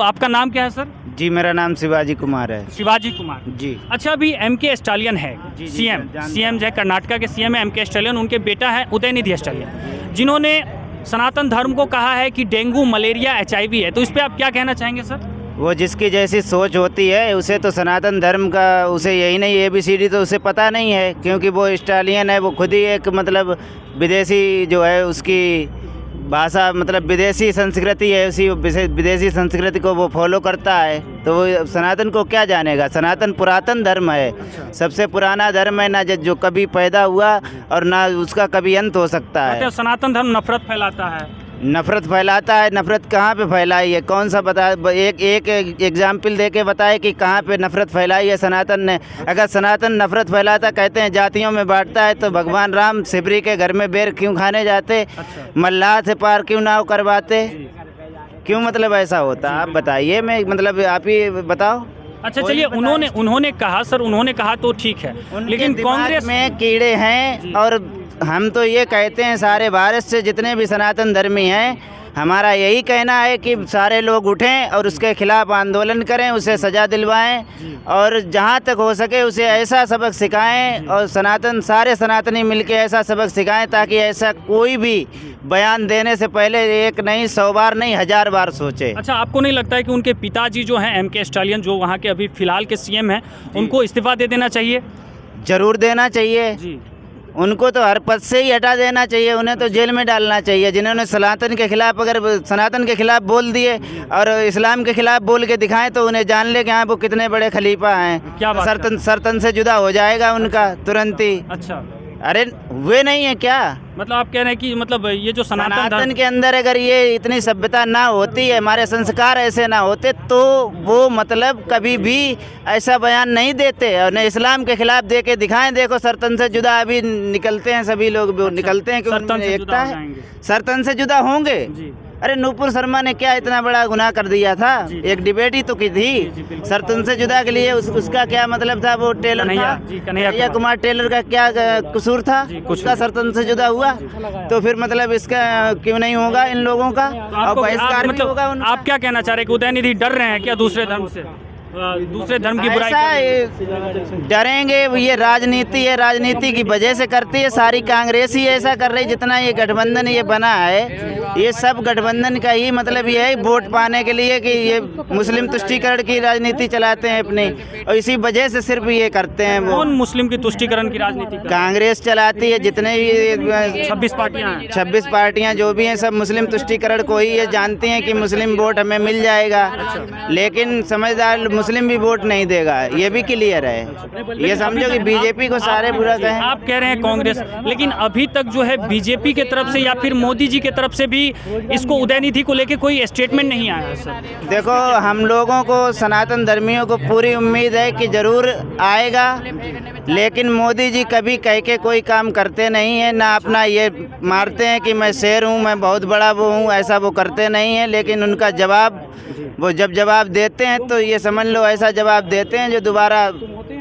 आपका नाम क्या है सर? जी मेरा नाम शिवाजी कुमार है। शिवाजी कुमार जी। अच्छा, अभी एमके स्टालियन है जी, सीएम, जानता सीएम जो है कर्नाटका के सीएम है एमके स्टालियन, उनके बेटा है उदयनिधि स्टालियन, जिन्होंने सनातन धर्म को कहा है कि डेंगू, मलेरिया, HIV है। तो इस पर आप क्या कहना चाहेंगे सर? वो जिसकी जैसी सोच होती है उसे तो सनातन धर्म का, उसे यही नहीं ABCD तो उसे पता नहीं है, क्योंकि वो स्टालियन है, वो खुद ही एक मतलब विदेशी जो है उसकी भाषा मतलब विदेशी संस्कृति है, उसी विदेशी संस्कृति को वो फॉलो करता है, तो वो सनातन को क्या जानेगा। सनातन पुरातन धर्म है, सबसे पुराना धर्म है ना, जो कभी पैदा हुआ और ना उसका कभी अंत हो सकता है। मतलब सनातन धर्म नफरत फैलाता है। नफरत फैलाता है। नफरत कहाँ पे फैलाई है, कौन सा बता, एक एग्जाम्पल दे के बताए कि कहाँ पे नफरत फैलाई है सनातन ने। अगर सनातन नफरत फैलाता, कहते हैं जातियों में बांटता है, तो भगवान राम सिबरी के घर में बेर क्यों खाने जाते? मल्लाह से पार क्यों नाव करवाते? क्यों मतलब ऐसा होता? आप बताइए, मैं मतलब आप ही बताओ। अच्छा चलिए, उन्होंने कहा सर, उन्होंने कहा तो ठीक है, लेकिन कांग्रेस में कीड़े हैं। और हम तो ये कहते हैं सारे भारत से जितने भी सनातन धर्मी हैं, हमारा यही कहना है कि सारे लोग उठें और उसके खिलाफ आंदोलन करें, उसे सज़ा दिलवाएं और जहाँ तक हो सके उसे ऐसा सबक सिखाएं, और सारे सनातनी मिलके ऐसा सबक सिखाएं ताकि ऐसा कोई भी बयान देने से पहले एक नहीं 100 बार नहीं 1000 बार सोचे। अच्छा, आपको नहीं लगता है कि उनके पिताजी जो हैं एमके स्टालियन, जो वहाँ के अभी फिलहाल के सीएम हैं, उनको इस्तीफा दे देना चाहिए? ज़रूर देना चाहिए जी। उनको तो हर पद से ही हटा देना चाहिए, उन्हें तो जेल में डालना चाहिए। जिन्होंने सनातन के खिलाफ, अगर सनातन के खिलाफ बोल दिए और इस्लाम के खिलाफ बोल के दिखाएं, तो उन्हें जान ले कि हाँ वो कितने बड़े खलीफा हैं। क्या बात सरतन से जुदा हो जाएगा उनका तुरंत ही। अच्छा, अरे वे नहीं है क्या? मतलब आप कह रहे हैं कि मतलब ये जो सनातन के अंदर अगर ये इतनी सभ्यता ना होती है, हमारे संस्कार ऐसे ना होते, तो वो मतलब कभी भी ऐसा बयान नहीं देते। और न इस्लाम के खिलाफ दे के दिखाएं, देखो सरतन से जुदा अभी निकलते हैं सभी लोग। निकलते हैं कि सरतन से एकता जुदा है, सरतन से जुदा होंगे। अरे नूपुर शर्मा ने क्या इतना बड़ा गुनाह कर दिया था? एक डिबेट ही तो की थी सरतन से जुदा के लिए। उसका क्या मतलब था? वो टेलर था, कन्हैया कुमार टेलर का क्या कसूर था? उसका सरतन से जुदा हुआ, तो फिर मतलब इसका क्यों नहीं होगा इन लोगों का? और बहिष्कार भी होगा उनका। आप क्या कहना चाह रहे हैं कि उदयनिधि डर रहे हैं क्या दूसरे धर्म से, दूसरे धर्म की बुराई? डरेंगे? ये राजनीति है, राजनीति की वजह से करती है। सारी कांग्रेस ही ऐसा कर रही। जितना ये गठबंधन ये बना है, ये सब गठबंधन का ही मतलब ये है वोट पाने के लिए कि ये मुस्लिम तुष्टीकरण की राजनीति चलाते हैं अपनी, और इसी वजह से सिर्फ ये करते हैं। वो कौन मुस्लिम की तुष्टीकरण की राजनीति? कांग्रेस चलाती है। जितने भी 26 पार्टियां हैं, 26 पार्टियां जो भी हैं, सब मुस्लिम तुष्टीकरण को ही ये जानती हैं कि मुस्लिम वोट हमें मिल जाएगा। लेकिन समझदार मुस्लिम भी वोट नहीं देगा, ये भी क्लियर है। ये समझो कि बीजेपी को सारे बुरा कहें। आप कह रहे हैं कांग्रेस, लेकिन अभी तक जो है बीजेपी के तरफ से या फिर मोदी जी के तरफ से भी इसको उदयनिधि को लेके कोई स्टेटमेंट नहीं आया है सर। देखो, हम लोगों को सनातन धर्मियों को पूरी उम्मीद है कि जरूर आएगा, लेकिन मोदी जी कभी कह के कोई काम करते नहीं है ना। अपना ये मारते हैं कि मैं शेर हूँ, मैं बहुत बड़ा वो हूँ, ऐसा वो करते नहीं है। लेकिन उनका जवाब, वो जब जवाब देते हैं तो ये समझ लो ऐसा जवाब देते हैं जो दोबारा,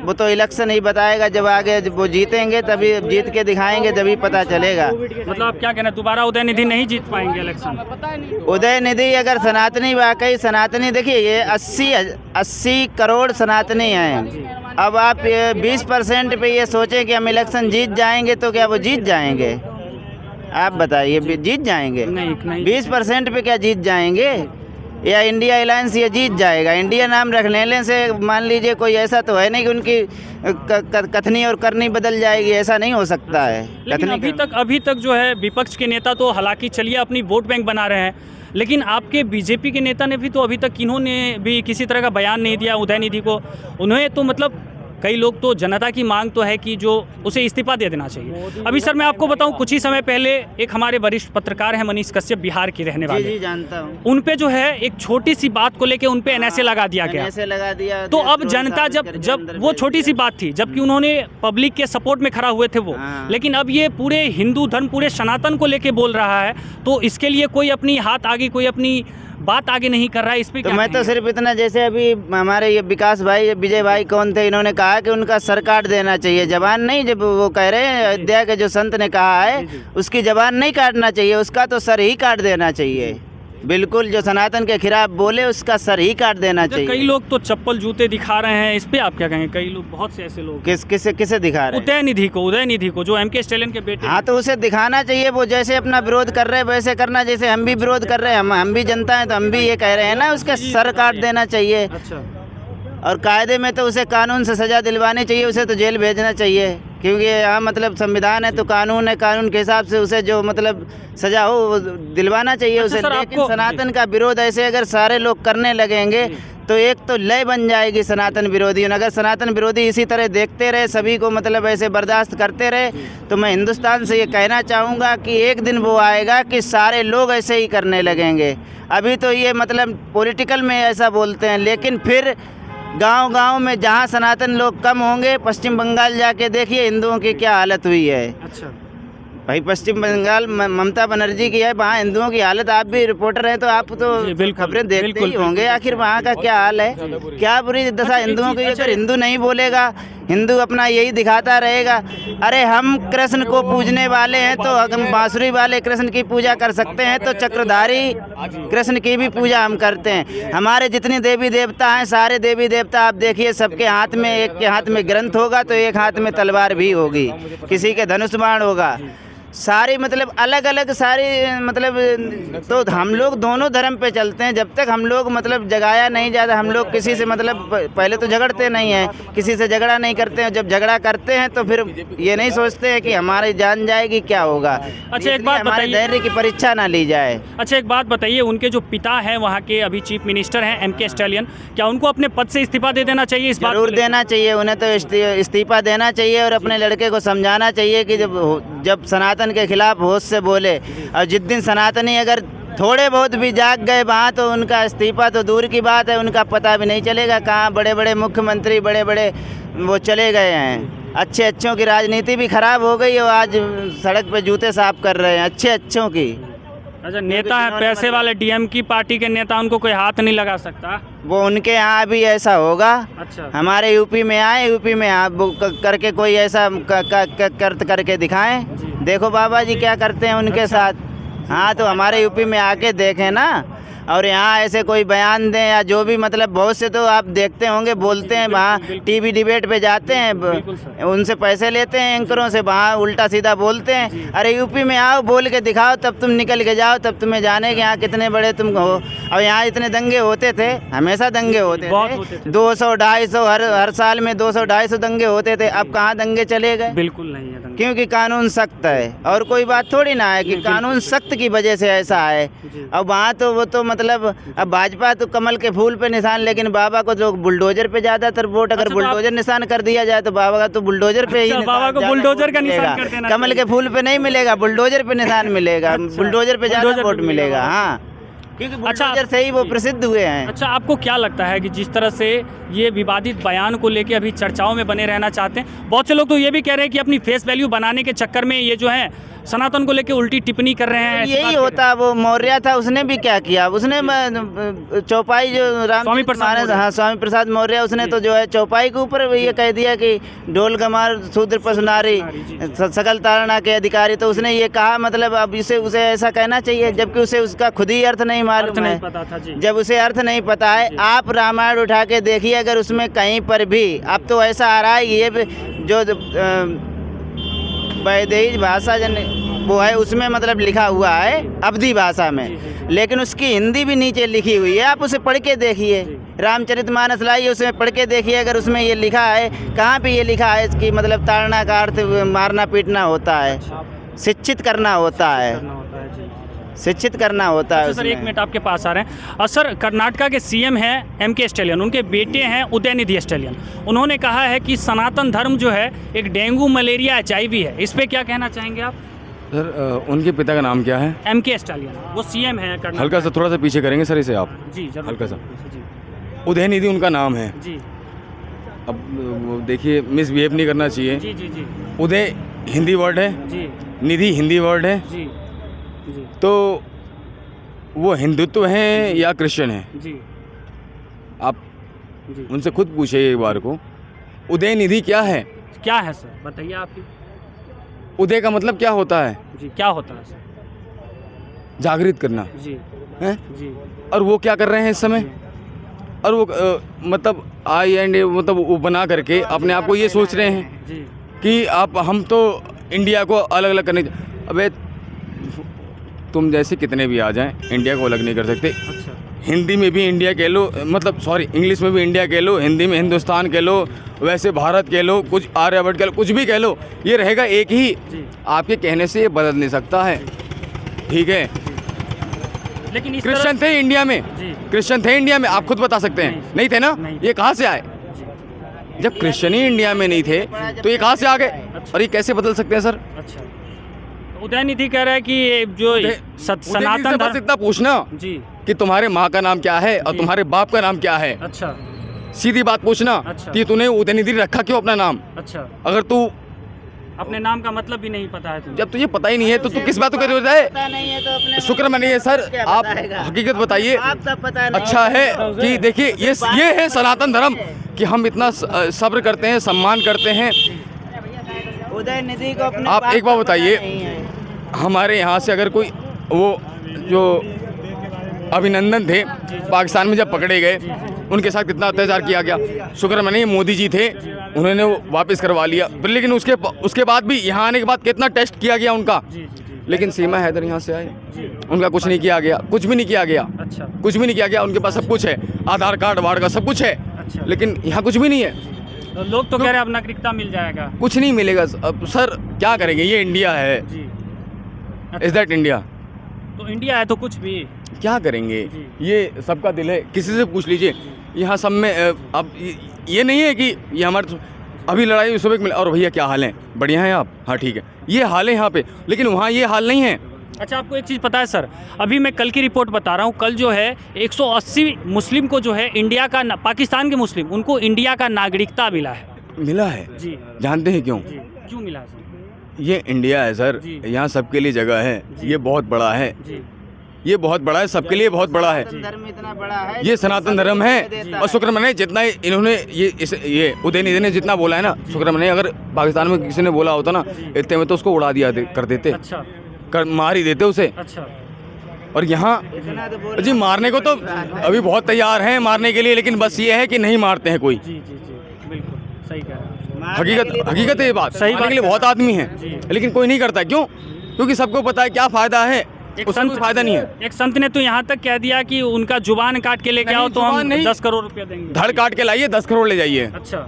वो तो इलेक्शन ही बताएगा। जब आगे वो जीतेंगे तभी, जीत के दिखाएंगे तभी पता चलेगा। मतलब आप क्या कहना, दोबारा उदयनिधि नहीं जीत पाएंगे इलेक्शन? उदयनिधि अगर सनातनी, वाकई सनातनी, देखिए ये 80 करोड़ सनातनी हैं। अब आप 20% पे ये सोचें कि हम इलेक्शन जीत जाएंगे, तो क्या वो जीत जाएंगे? आप बताइए, जीत जाएंगे? नहीं। 20% पे क्या जीत जाएंगे? या इंडिया अलायंस ये जीत जाएगा? इंडिया नाम रख लेने से मान लीजिए कोई ऐसा तो है नहीं कि उनकी कथनी और करनी बदल जाएगी, ऐसा नहीं हो सकता है। लेकिन अभी तक जो है विपक्ष के नेता तो हालांकि चलिए अपनी वोट बैंक बना रहे हैं, लेकिन आपके बीजेपी के नेता ने भी तो अभी तक इन्होंने भी किसी तरह का बयान नहीं दिया उदयनिधि को। उन्हें तो मतलब कई लोग तो, जनता की मांग तो है कि जो उसे इस्तीफा दे देना चाहिए। अभी सर मैं आपको बताऊं, कुछ ही समय पहले एक हमारे वरिष्ठ पत्रकार हैं मनीष कश्यप, बिहार के रहने वाले। जी जानता हूं। उन पे जो है एक छोटी सी बात को लेके उन पे NSA लगा दिया गया। तो अब जनता जब वो छोटी सी बात थी, जबकि उन्होंने पब्लिक के सपोर्ट में खड़ा हुए थे वो, लेकिन अब ये पूरे हिंदू धर्म, पूरे सनातन को लेके बोल रहा है, तो इसके लिए कोई अपनी हाथ आगे, कोई अपनी बात आगे नहीं कर रहा है। इस पे तो मैं तो सिर्फ इतना, जैसे अभी हमारे ये विकास भाई, विजय भाई कौन थे, इन्होंने कहा कि उनका सर काट देना चाहिए। जबान नहीं, जब वो कह रहे हैं अयोध्या के जो संत ने कहा है, उसकी जबान नहीं काटना चाहिए, उसका तो सर ही काट देना चाहिए। बिल्कुल, जो सनातन के खिलाफ बोले उसका सर ही काट देना कई चाहिए। लोग तो चप्पल जूते दिखा रहे हैं, इस पे आप क्या कहेंगे? कई लोग, बहुत से ऐसे लोग, किसे दिखा रहे हैं? उदयनिधि को जो एमके स्टालिन के बेटे। हाँ, तो उसे दिखाना चाहिए। वो जैसे अपना विरोध कर रहे हैं वैसे करना, जैसे हम भी विरोध कर रहे हैं, हम भी जनता हैं, तो हम भी ये कह रहे हैं ना, उसका सर काट देना चाहिए। अच्छा, और कायदे में तो उसे कानून से सज़ा दिलवानी चाहिए, उसे तो जेल भेजना चाहिए, क्योंकि यहाँ मतलब संविधान है तो कानून है, कानून के हिसाब से उसे जो मतलब सज़ा हो वो दिलवाना चाहिए उसे। सर, लेकिन आपको- सनातन का विरोध ऐसे अगर सारे लोग करने लगेंगे तो एक तो लय बन जाएगी सनातन विरोधी। और अगर सनातन विरोधी इसी तरह देखते रहे, सभी को मतलब ऐसे बर्दाश्त करते रहे, तो मैं हिंदुस्तान से ये कहना चाहूँगा कि एक दिन वो आएगा कि सारे लोग ऐसे ही करने लगेंगे। अभी तो ये मतलब पॉलिटिकल में ऐसा बोलते हैं, लेकिन फिर गांव-गांव में जहां सनातन लोग कम होंगे, पश्चिम बंगाल जाके देखिए हिंदुओं की क्या हालत हुई है। अच्छा, भाई पश्चिम बंगाल ममता बनर्जी की है, वहाँ हिंदुओं की हालत, आप भी रिपोर्टर हैं तो आप तो जी, बिल्कुल, खबरें देखते बिल्कुल, ही होंगे। आखिर वहाँ का क्या हाल है, क्या बुरी दशा हिंदुओं की। अगर हिंदू नहीं बोलेगा, हिंदू अपना यही दिखाता रहेगा, अरे हम कृष्ण को पूजने वाले हैं तो हम बांसुरी वाले कृष्ण की पूजा कर सकते हैं, तो चक्रधारी कृष्ण की भी पूजा हम करते हैं। हमारे जितने देवी देवता हैं, सारे देवी देवता आप देखिए, सबके हाथ में, एक के हाथ में ग्रंथ होगा तो एक हाथ में तलवार भी होगी, किसी के धनुष बाण होगा, सारी मतलब अलग अलग सारी मतलब। तो हम लोग दोनों धर्म पे चलते हैं। जब तक हम लोग मतलब जगाया नहीं जाता, हम लोग किसी से मतलब पहले तो झगड़ते नहीं हैं, किसी से झगड़ा नहीं करते हैं। जब झगड़ा करते हैं तो फिर ये नहीं सोचते हैं कि हमारी जान जाएगी, क्या होगा। अच्छा, एक बात हमारे बताइए, धैर्य की परीक्षा ना ली जाए। अच्छा एक बात बताइए, उनके जो पिता हैं वहाँ के अभी चीफ मिनिस्टर हैं एमके स्टालिन, क्या उनको अपने पद से इस्तीफा दे देना चाहिए? इस बात को जरूर लेकर? देना चाहिए, उन्हें तो इस्तीफा देना चाहिए और अपने लड़के को समझाना चाहिए कि जब सनातन के खिलाफ होश से बोले, और जिस दिन सनातनी अगर थोड़े बहुत भी जाग गए वहाँ, तो उनका इस्तीफा तो दूर की बात है, उनका पता भी नहीं चलेगा कहाँ बड़े बड़े मुख्यमंत्री, बड़े बड़े वो चले गए हैं। अच्छे अच्छों की राजनीति भी खराब हो गई और आज सड़क पे जूते साफ कर रहे हैं अच्छे अच्छों की। अच्छा, नेता है पैसे वाले, डीएम की पार्टी के नेता, उनको कोई हाथ नहीं लगा सकता? वो उनके यहाँ भी ऐसा होगा। अच्छा, हमारे यूपी में आए, यूपी में आप वो करके कोई ऐसा करके दिखाएं। देखो बाबा जी क्या करते हैं उनके साथ। हाँ, तो हमारे यूपी में आके देखें ना, और यहाँ ऐसे कोई बयान दें या जो भी मतलब, बहुत से तो आप देखते होंगे बोलते हैं, वहाँ टीवी डिबेट पे जाते हैं, उनसे पैसे लेते हैं एंकरों से, वहाँ उल्टा सीधा बोलते हैं। अरे यूपी में आओ, बोल के दिखाओ, तब तुम निकल के जाओ, तब तुम्हें जाने कि यहाँ कितने बड़े तुम हो। और यहाँ इतने दंगे होते थे, हमेशा दंगे होते थे, 200-250 हर साल में 200-250 दंगे होते थे। अब कहाँ दंगे चले गए? बिल्कुल नहीं है दंगे। क्योंकि कानून सख्त है, और कोई बात थोड़ी ना है कि कानून सख्त की वजह से ऐसा है। अब वहाँ तो वो तो मतलब, अब भाजपा तो कमल के फूल पे निशान, लेकिन बाबा को तो बुलडोजर पे ज़्यादातर वोट। अगर अच्छा, तो बुलडोजर निशान कर दिया जाए तो बाबा का तो बुलडोजर पे ही अच्छा, निशान बाबा को ज़्यादा बुलडोजर वोट का निशान मिलेगा। कर देना कमल के फूल पे नहीं मिलेगा, बुलडोजर पे निशान मिलेगा। बुलडोजर पे ज़्यादा बुलडोजर पे वोट मिलेगा। मिलेगा। हाँ, क्योंकि अच्छा, बुलडोजर से ही वो प्रसिद्ध हुए हैं। अच्छा, आपको क्या लगता है कि जिस तरह से ये विवादित बयान को लेके अभी चर्चाओं में बने रहना चाहते हैं, बहुत से लोग तो ये भी कह रहे हैं कि अपनी फेस वैल्यू बनाने के चक्कर में ये जो है सनातन को लेके उल्टी टिप्पणी कर रहे हैं? ऐसी बात यही कह होता। वो मौर्य था, उसने भी क्या किया, उसने चौपाई जो स्वामी प्रसाद मौर्य। हाँ, स्वामी प्रसाद मौर्य, उसने तो जो है चौपाई के ऊपर ये कह दिया कि ढोल गमार शूद्र पशु नारी सकल तारणा के अधिकारी। तो उसने ये कहा, मतलब अब उसे ऐसा कहना चाहिए, जबकि उसे उसका खुद ही अर्थ नहीं मालूम है। पता था जी। जब उसे अर्थ नहीं पता है, आप रामायण उठा के देखिए, अगर उसमें कहीं पर भी, अब तो ऐसा आ रहा है ये जो वैदेही भाषा वो है, उसमें मतलब लिखा हुआ है अवधी भाषा में, लेकिन उसकी हिंदी भी नीचे लिखी हुई है। आप उसे पढ़ के देखिए, रामचरितमानस लाइए, उसमें पढ़ के देखिए, अगर उसमें ये लिखा है, कहाँ पे ये लिखा है कि मतलब ताड़ना का अर्थ मारना पीटना होता है, शिक्षित करना होता है, शिक्षित करना होता है। सर, एक मिनट आपके पास आ रहे हैं। सर, कर्नाटका के सीएम हैं एमके स्टालिन, उनके बेटे हैं उदयनिधि स्टालिन। उन्होंने कहा है कि सनातन धर्म जो है एक डेंगू मलेरिया HIV है। इस पे क्या कहना चाहेंगे आप? सर, उनके पिता का नाम क्या है? एमके स्टालिन, वो सीएम है कर्नाटक। हल्का सा थोड़ा सा पीछे करेंगे सर इसे आप? जी जरूर, हल्का सा। जी उदयनिधि उनका नाम है। जी अब वो देखिए, मिसबिहेव नहीं करना चाहिए। जी जी जी उदय हिंदी वर्ड है, जी निधि हिंदी वर्ड है, जी जी तो वो हिंदुत्व हैं या क्रिश्चियन हैं? जी आप जी। उनसे खुद पूछिए एक बार को, उदयनिधि क्या है? क्या है सर, बताइए आप ही। उदय का मतलब क्या होता है? जी, क्या होता है सर? जागृत करना जी है। जी और वो क्या कर रहे हैं इस समय, और वो मतलब मतलब वो बना करके अपने आप को ये सोच रहे हैं जी कि हम तो इंडिया को अलग अलग करने। अबे तुम जैसे कितने भी आ जाएं, इंडिया को अलग नहीं कर सकते। अच्छा हिंदी में भी इंडिया कह लो, मतलब सॉरी इंग्लिश में भी इंडिया कह लो, हिंदी में हिंदुस्तान कह लो, वैसे भारत कह लो, कुछ आर्यभट्ट कह लो, कुछ भी कह लो, ये रहेगा एक ही। जी आपके कहने से ये बदल नहीं सकता है, ठीक है। लेकिन इस क्रिश्चियन तरह थे इंडिया में, जी क्रिश्चियन थे इंडिया में, आप खुद बता सकते हैं, नहीं थे ना? नहीं। ये कहाँ से आए? जब क्रिश्चियन ही इंडिया में नहीं थे तो ये कहाँ से आ गए, और ये कैसे बदल सकते हैं सर? अच्छा उदयनिधि कह रहा है कि ये जो सनातन बस धर्म इतना पूछना जी कि तुम्हारे माँ का नाम क्या है और जी। तुम्हारे बाप का नाम क्या है, अच्छा सीधी बात पूछना। अच्छा। कि तूने उदयनिधि रखा क्यों अपना नाम? अच्छा अगर तू अपने नाम का मतलब भी नहीं पता है तुम्हें। जब तुझे पता ही नहीं है तो तू किस बात को कर रहा है? पता नहीं है तो अपने शुक्र मनाइए सर, क्या आप बताएगा? हकीकत बताइए। आप सब पता नहीं अच्छा है कि देखिए ये है सनातन धर्म कि हम इतना सब्र करते हैं, सम्मान करते हैं। उदयनिधि को अपने आप बाप एक बार का पता बताइए, नहीं है। हमारे यहाँ से अगर कोई वो जो अभिनंदन थे पाकिस्तान में जब पकड़े गए, उनके साथ कितना अत्याचार किया गया। शुक्र मनाइए मोदी जी थे, उन्होंने वो वापस करवा लिया, लेकिन उसके बाद भी यहाँ आने के बाद कितना टेस्ट किया गया उनका। जी जी जी लेकिन सीमा हैदर यहाँ से आए, जी उनका कुछ नहीं किया गया, कुछ भी नहीं किया गया, अच्छा कुछ भी नहीं किया गया। उनके पास सब कुछ है, आधार कार्ड वार्ड का सब कुछ है, अच्छा लेकिन यहाँ कुछ भी नहीं है, तो लोग तो कह रहे हैं अब नागरिकता मिल जाएगा। कुछ नहीं मिलेगा। अब सर क्या करेंगे, ये इंडिया है, जी इज दैट इंडिया? तो इंडिया है तो कुछ भी क्या करेंगे, जी। ये सबका दिल है, किसी से पूछ लीजिए। यहाँ सब में अब ये नहीं है कि ये हमारे अभी लड़ाई सुबह मिला और भैया क्या हाल है, बढ़िया हैं आप, हाँ ठीक है, ये हाल है यहाँ पे, लेकिन वहाँ ये हाल नहीं है। अच्छा आपको एक चीज़ पता है सर, अभी मैं कल की रिपोर्ट बता रहा हूँ, कल जो है 180 मुस्लिम को जो है इंडिया का पाकिस्तान के मुस्लिम उनको इंडिया का नागरिकता मिला है। मिला है, जी जानते हैं क्यों? जी क्यों मिला है सर? ये इंडिया है सर, जी। यहाँ सबके लिए जगह है, जी। ये बहुत बड़ा है, जी ये बहुत बड़ा है, सबके लिए बहुत बड़ा है। सनातन धर्म इतना बड़ा है, ये सनातन धर्म है। और शुक्र मनाइए जितना इन्होंने ये उदयनिधि ने जितना बोला है ना, शुक्र मनाइए। अगर पाकिस्तान में किसी ने बोला होता ना इतने में तो उसको उड़ा दिया कर देते, अच्छा मार ही देते उसे। अच्छा और यहाँ इतना तो बोल जी मारने को तो अभी बहुत तैयार हैं मारने के लिए, लेकिन बस ये है कि नहीं मारते हैं कोई। जी जी जी बिल्कुल सही कह रहे हैं। मारने के लिए तो हकीकत है ये बात, सही मारने बात के लिए है। बहुत आदमी जी। हैं, लेकिन कोई नहीं करता। क्यों? क्योंकि सबको पता है क्या फ़ायदा है, उसका कोई फ़ायदा नहीं है। एक संत ने तो यहाँ तक कह दिया कि उनका जुबान काट के लेके नहीं, आओ तो जुबान हम नहीं। 10 करोड़ रुपया देंगे। धड़ काट के लाइए 10 करोड़ ले जाइए। अच्छा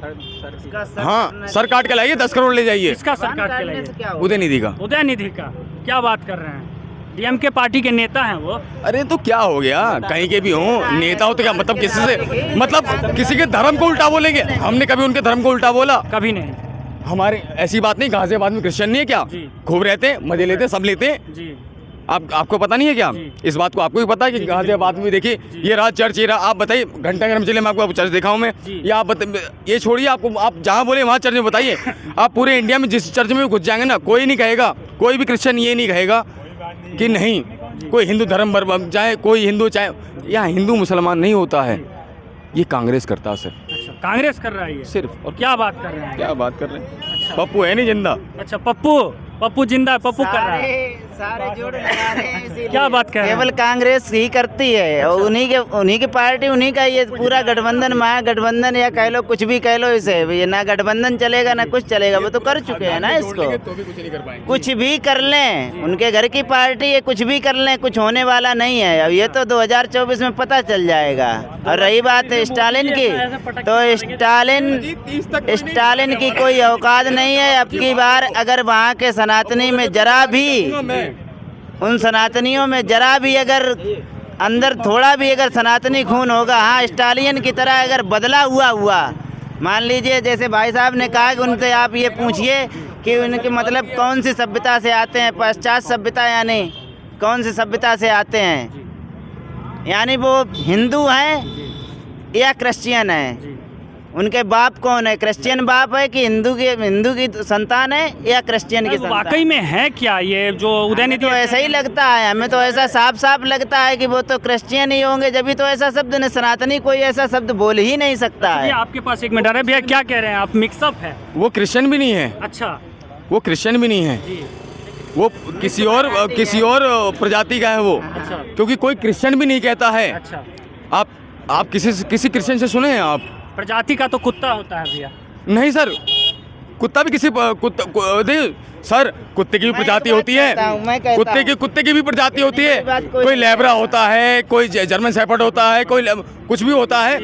उसका सर हाँ, काटना सर काट के लाइए 10 करोड़ ले जाइए। इसका सर कान काट के काटने लाइए। से क्या होगा? उदयनिधि का। उदयनिधि का क्या बात कर रहे हैं? डीएमके पार्टी के नेता हैं वो। अरे तो क्या हो गया, कहीं के भी हो नेता हो तो क्या मतलब किसी से मतलब किसी के धर्म को उल्टा बोलेंगे? हमने कभी उनके धर्म को उल्टा बोला? कभी नहीं। हमारे ऐसी बात नहीं, गाजियाबाद में क्रिश्चियन नहीं है क्या? जी। खूब रहते हैं, मजे लेते हैं, सब लेते हैं। जी आपको पता नहीं है क्या? जी। इस बात को आपको भी पता है कि गाजियाबाद में भी देखिए ये रहा चर्च, ये रहा। आप बताइए घंटाघर में चले, मैं आपको चर्च दिखाऊं मैं, जी। या आप ये छोड़िए, आपको आप जहाँ बोले वहाँ चर्च में बताइए। आप पूरे इंडिया में जिस चर्च में घुस जाएंगे ना, कोई नहीं कहेगा, कोई भी क्रिश्चियन ये नहीं कहेगा कि नहीं कोई हिंदू धर्म चाहे कोई हिंदू, चाहे यहाँ हिंदू मुसलमान नहीं होता है, ये कांग्रेस करता है सर, अच्छा कांग्रेस कर रहा है ये सिर्फ। और क्या बात कर रहे हैं? क्या बात कर रहे हैं, पप्पू है नहीं जिंदा। अच्छा पप्पू जिंदा है, पप्पू कर रहा है। सारे जोड़ लगा रहे हैं इसीलिए। क्या बात कह रहे हैं? केवल कांग्रेस ही करती है, और उन्हीं की पार्टी, उन्हीं का ये पूरा गठबंधन, महागठबंधन या कह लो, कुछ भी कह लो इसे, ये ना गठबंधन चलेगा ना कुछ चलेगा। वो तो कर चुके हैं ना इसको, तो भी कुछ नहीं कर पाएंगे। कुछ भी कर लें, उनके घर की पार्टी है, कुछ भी कर लें, कुछ होने वाला नहीं है। अब ये तो 2024 में पता चल जाएगा। और रही बात स्टालिन की, तो स्टालिन की कोई औकात नहीं है। अब की बार अगर वहाँ के सनातनी में जरा भी, उन सनातनियों में जरा भी अगर अंदर थोड़ा भी अगर सनातनी खून होगा, हाँ स्टालिन की तरह अगर बदला हुआ मान लीजिए, जैसे भाई साहब ने कहा कि उनसे आप ये पूछिए कि उनके मतलब कौन सी सभ्यता से आते हैं, पश्चात सभ्यता यानी कौन सी सभ्यता से आते हैं, यानी वो हिंदू हैं या क्रिश्चियन हैं, उनके बाप कौन है, क्रिश्चियन बाप है कि हिंदू की संतान है या क्रिश्चियन की संतान? वाकई में है क्या ये जो उदयनिधि? तो ऐसा ही लगता है, हमें तो ऐसा साफ साफ लगता है कि वो तो क्रिश्चियन ही होंगे, जब भी तो ऐसा शब्द ने, सनातनी कोई ऐसा शब्द बोल ही नहीं सकता ये है। आपके पास एक मिनट आ रहा है भैया, क्या कह रहे हैं आप? मिक्सअप है। वो क्रिश्चियन भी नहीं है, अच्छा वो क्रिश्चियन भी नहीं है, जी वो किसी और प्रजाति का है वो, अच्छा क्योंकि कोई क्रिश्चियन भी नहीं कहता है। अच्छा, आप किसी क्रिश्चियन से सुने हैं आप? प्रजाति का तो कुत्ता होता है भैया। नहीं सर, कुत्ता भी सर कुत्ते की भी प्रजाति होती है, कुत्ते की भी प्रजाति होती है। कोई लेब्रा होता है, कोई जर्मन शेफर्ड होता है, कोई कुछ भी होता है,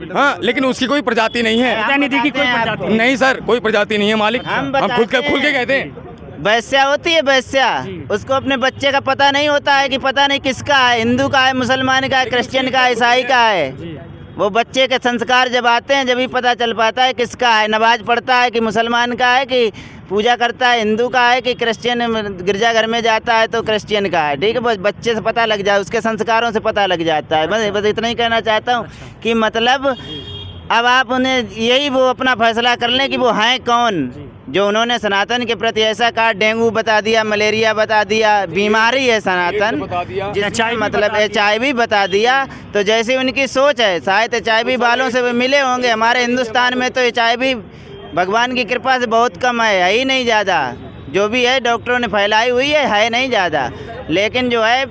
हाँ, लेकिन उसकी कोई प्रजाति नहीं है। उदयनिधि की कोई प्रजाति नहीं सर, कोई प्रजाति नहीं है मालिक, हम खुल के कहते हैं। वैश्या होती है, वैश्या, उसको अपने बच्चे का पता नहीं होता है कि पता नहीं किसका है, हिंदू का है, मुसलमान का है, क्रिश्चियन का है, ईसाई का है। वो बच्चे के संस्कार जब आते हैं जब ही पता चल पाता है किसका है। नमाज पढ़ता है कि मुसलमान का है, कि पूजा करता है हिंदू का है, कि क्रिश्चियन गिरजाघर में जाता है तो क्रिश्चियन का है। ठीक है, बस बच्चे से पता लग जाए, उसके संस्कारों से पता लग जाता है। बस इतना ही कहना चाहता हूँ कि मतलब अब आप उन्हें यही वो अपना फैसला कर लें कि वो हैं कौन, जो उन्होंने सनातन के प्रति ऐसा कहा। डेंगू बता दिया, मलेरिया बता दिया, बीमारी है सनातन, जिसका मतलब HIV बता दिया। तो जैसी उनकी सोच है, शायद HIV वालों से वो मिले होंगे। हमारे हिंदुस्तान में तो HIV भगवान की कृपा से बहुत कम है ही नहीं ज़्यादा। जो भी है डॉक्टरों ने फैलाई हुई है नहीं ज़्यादा, लेकिन जो है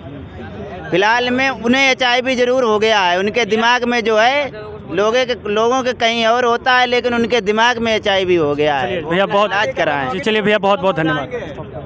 फिलहाल में उन्हें HIV ज़रूर हो गया है। उनके दिमाग में जो है लोगों के कहीं और होता है, लेकिन उनके दिमाग में HIV हो गया है। भैया बहुत इलाज कराएं। चलिए भैया बहुत बहुत धन्यवाद।